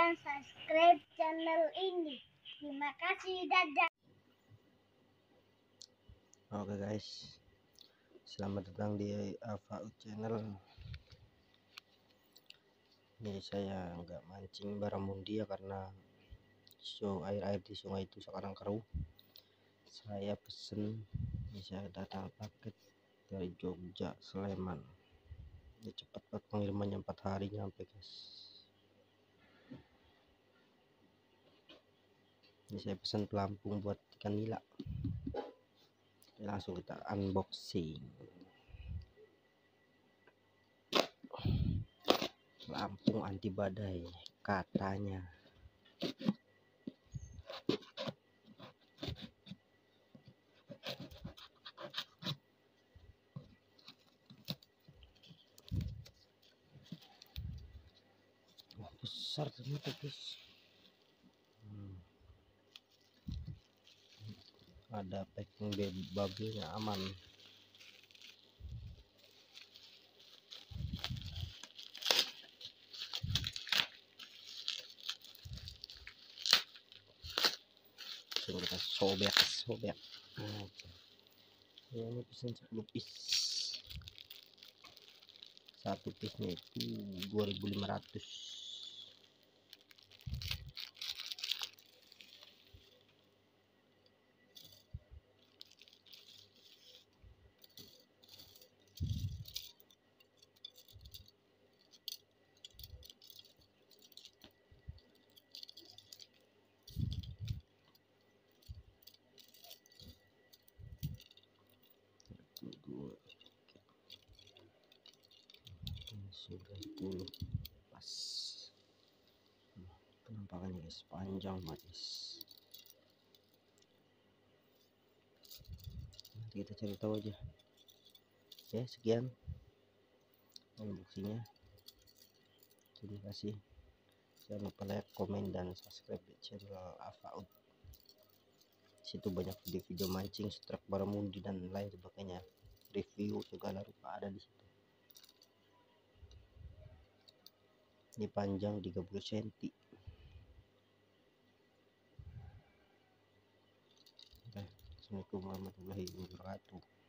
dan subscribe channel ini. Terima kasih, dadah. Oke guys, selamat datang di Alpha Channel. Ini saya nggak mancing barramundi ya, karena air di sungai itu sekarang keruh. Saya pesen, ini saya datang paket dari Jogja Sleman. Ini cepat banget pengirimannya, 4 hari nyampe guys. Ini saya pesan pelampung buat ikan nila. Langsung kita unboxing. Pelampung anti badai katanya. Besar ternyata guys. Ada packing bubble-nya aman. Langsung kita sobek. Ya, ini pesan 10 piece. Satu piece-nya itu 2.500. Sudah 10 pas. Penampakannya guys, panjang banget guys. Nanti kita cari tahu aja. Ya, sekian unboxingnya. Terima kasih. Jangan lupa like, komen, dan subscribe di channel Alpha. Situ banyak video-video mancing, strike barramundi dan lain sebagainya. Review segala rupa ada di situ. Ini panjang 30 cm. Assalamualaikum warahmatullahi wabarakatuh.